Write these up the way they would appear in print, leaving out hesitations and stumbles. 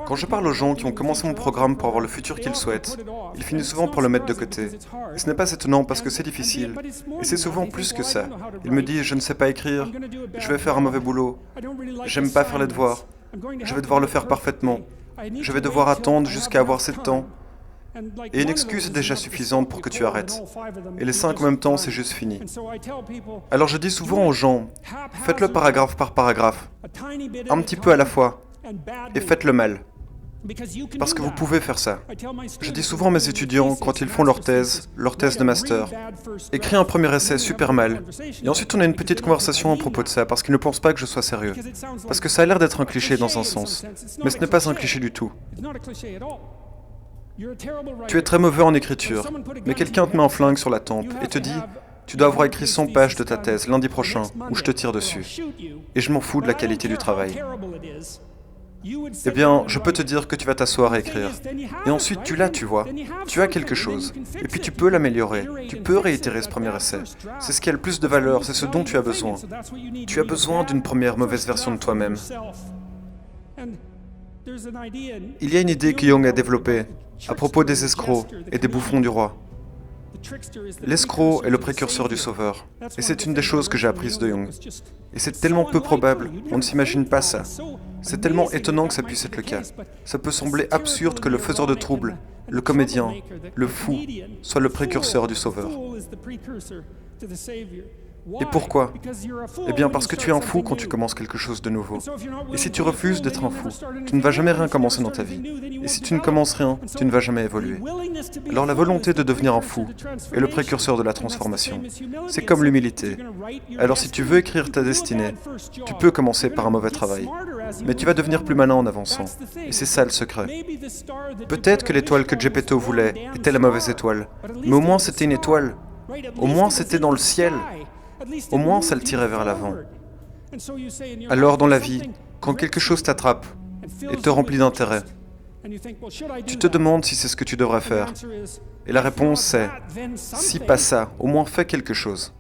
Quand je parle aux gens qui ont commencé mon programme pour avoir le futur qu'ils souhaitent, ils finissent souvent par le mettre de côté. Et ce n'est pas étonnant parce que c'est difficile. Et c'est souvent plus que ça. Ils me disent, je ne sais pas écrire, je vais faire un mauvais boulot, j'aime pas faire les devoirs, je vais devoir le faire parfaitement, je vais devoir attendre jusqu'à avoir 7 ans. Et une excuse est déjà suffisante pour que tu arrêtes. Et les 5 en même temps, c'est juste fini. Alors je dis souvent aux gens, faites-le paragraphe par paragraphe, un petit peu à la fois, et faites-le mal. Parce que vous pouvez faire ça. Je dis souvent à mes étudiants, quand ils font leur thèse de master, écris un premier essai super mal, et ensuite on a une petite conversation à propos de ça, parce qu'ils ne pensent pas que je sois sérieux. Parce que ça a l'air d'être un cliché dans un sens, mais ce n'est pas un cliché du tout. Tu es très mauvais en écriture, mais quelqu'un te met un flingue sur la tempe et te dit « Tu dois avoir écrit 100 pages de ta thèse lundi prochain, ou je te tire dessus. » Et je m'en fous de la qualité du travail. Eh bien, je peux te dire que tu vas t'asseoir et écrire. Et ensuite, tu l'as, tu vois. Tu as quelque chose. Et puis tu peux l'améliorer. Tu peux réitérer ce premier essai. C'est ce qui a le plus de valeur, c'est ce dont tu as besoin. Tu as besoin d'une première mauvaise version de toi-même. Il y a une idée que Jung a développée à propos des escrocs et des bouffons du roi. L'escroc est le précurseur du sauveur. Et c'est une des choses que j'ai apprises de Jung. Et c'est tellement peu probable, on ne s'imagine pas ça. C'est tellement étonnant que ça puisse être le cas. Ça peut sembler absurde que le faiseur de troubles, le comédien, le fou, soit le précurseur du sauveur. Et pourquoi? Eh bien parce que tu es un fou quand tu commences quelque chose de nouveau. Et si tu refuses d'être un fou, tu ne vas jamais rien commencer dans ta vie. Et si tu ne commences rien, tu ne vas jamais évoluer. Alors la volonté de devenir un fou est le précurseur de la transformation. C'est comme l'humilité. Alors si tu veux écrire ta destinée, tu peux commencer par un mauvais travail. Mais tu vas devenir plus malin en avançant. Et c'est ça le secret. Peut-être que l'étoile que Geppetto voulait était la mauvaise étoile. Mais au moins c'était une étoile. Au moins c'était dans le ciel. Au moins, ça le tirait vers l'avant. Alors, dans la vie, quand quelque chose t'attrape et te remplit d'intérêt, tu te demandes si c'est ce que tu devrais faire. Et la réponse c'est « si pas ça, au moins fais quelque chose ».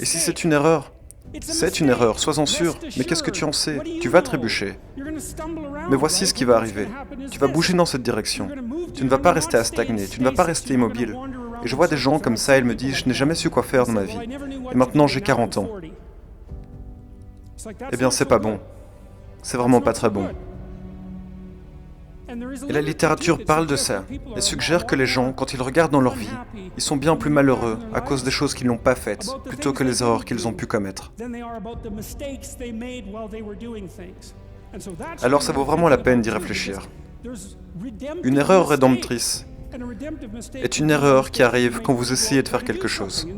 Et si c'est une erreur? C'est une erreur, sois-en sûr. Mais qu'est-ce que tu en sais? Tu vas trébucher. Mais voici ce qui va arriver. Tu vas bouger dans cette direction. Tu ne vas pas rester à stagner, tu ne vas pas rester immobile. Et je vois des gens comme ça, ils me disent « je n'ai jamais su quoi faire dans ma vie. Et maintenant j'ai 40 ans. » Eh bien c'est pas bon. C'est vraiment pas très bon. Et la littérature parle de ça, et suggère que les gens, quand ils regardent dans leur vie, ils sont bien plus malheureux à cause des choses qu'ils n'ont pas faites, plutôt que les erreurs qu'ils ont pu commettre. Alors ça vaut vraiment la peine d'y réfléchir. Une erreur rédemptrice est une erreur qui arrive quand vous essayez de faire quelque chose.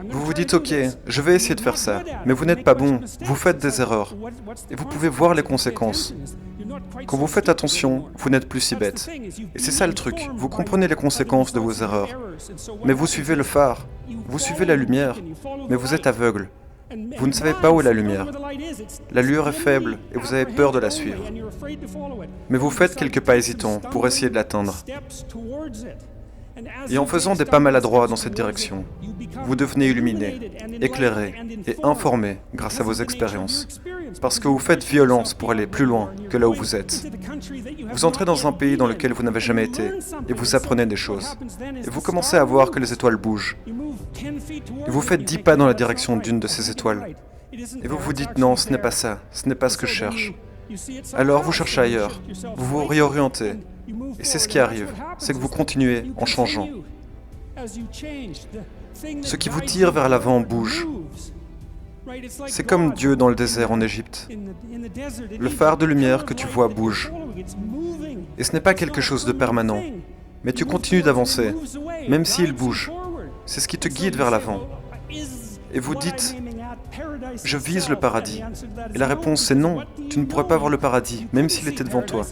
Vous vous dites, ok, je vais essayer de faire ça, mais vous n'êtes pas bon, vous faites des erreurs, et vous pouvez voir les conséquences. Quand vous faites attention, vous n'êtes plus si bête. Et c'est ça le truc, vous comprenez les conséquences de vos erreurs. Mais vous suivez le phare, vous suivez la lumière, mais vous êtes aveugle. Vous ne savez pas où est la lumière. La lueur est faible et vous avez peur de la suivre. Mais vous faites quelques pas hésitants pour essayer de l'atteindre. Et en faisant des pas maladroits dans cette direction, vous devenez illuminé, éclairé et informé grâce à vos expériences. Parce que vous faites violence pour aller plus loin que là où vous êtes. Vous entrez dans un pays dans lequel vous n'avez jamais été et vous apprenez des choses. Et vous commencez à voir que les étoiles bougent. Et vous faites 10 pas dans la direction d'une de ces étoiles. Et vous vous dites non, ce n'est pas ça, ce n'est pas ce que je cherche. Alors vous cherchez ailleurs, vous vous réorientez. Et c'est ce qui arrive, c'est que vous continuez en changeant. Ce qui vous tire vers l'avant bouge. C'est comme Dieu dans le désert en Égypte. Le phare de lumière que tu vois bouge. Et ce n'est pas quelque chose de permanent. Mais tu continues d'avancer, même s'il bouge. C'est ce qui te guide vers l'avant. Et vous dites, je vise le paradis. Et la réponse c'est non, tu ne pourrais pas voir le paradis, même s'il était devant toi.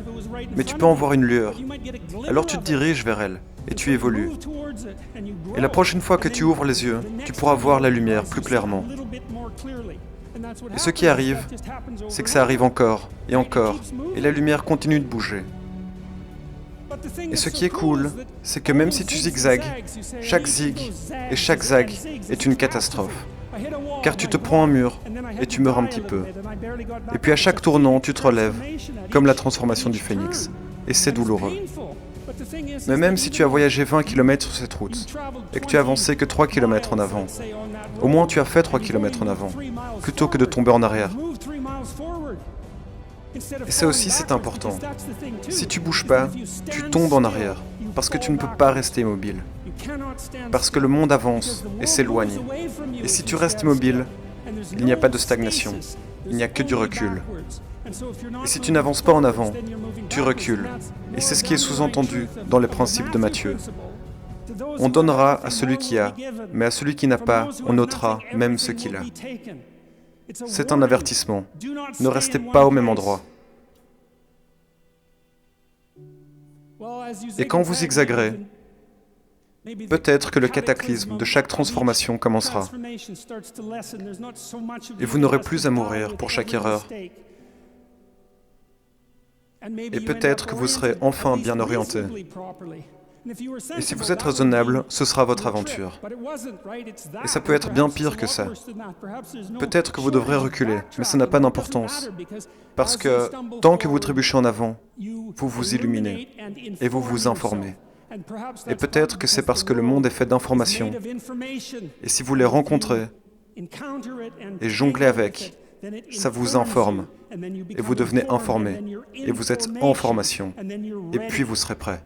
Mais tu peux en voir une lueur. Alors tu te diriges vers elle, et tu évolues. Et la prochaine fois que tu ouvres les yeux, tu pourras voir la lumière plus clairement. Et ce qui arrive, c'est que ça arrive encore, et la lumière continue de bouger. Et ce qui est cool, c'est que même si tu zigzags, chaque zig et chaque zag est une catastrophe. car tu te prends un mur et tu meurs un petit peu. Et puis à chaque tournant, tu te relèves, comme la transformation du phénix. Et c'est douloureux. Mais même si tu as voyagé 20 km sur cette route, et que tu as avancé que 3 km en avant, au moins tu as fait 3 km en avant, plutôt que de tomber en arrière. Et ça aussi, c'est important. Si tu bouges pas, tu tombes en arrière, parce que tu ne peux pas rester immobile. Parce que le monde avance et s'éloigne. Et si tu restes immobile, il n'y a pas de stagnation, il n'y a que du recul. Et si tu n'avances pas en avant, tu recules. Et c'est ce qui est sous-entendu dans les principes de Matthieu. On donnera à celui qui a, mais à celui qui n'a pas, on ôtera même ce qu'il a. C'est un avertissement. Ne restez pas au même endroit. Et quand vous zigzaguerez, peut-être que le cataclysme de chaque transformation commencera. Et vous n'aurez plus à mourir pour chaque erreur. Et peut-être que vous serez enfin bien orienté. Et si vous êtes raisonnable, ce sera votre aventure. Et ça peut être bien pire que ça. Peut-être que vous devrez reculer, mais ça n'a pas d'importance. Parce que tant que vous trébuchez en avant, vous vous illuminez et vous vous informez. Et peut-être que c'est parce que le monde est fait d'informations. Et si vous les rencontrez et jonglez avec, ça vous informe. Et vous devenez informé. Et vous êtes en formation. Et puis vous serez prêt.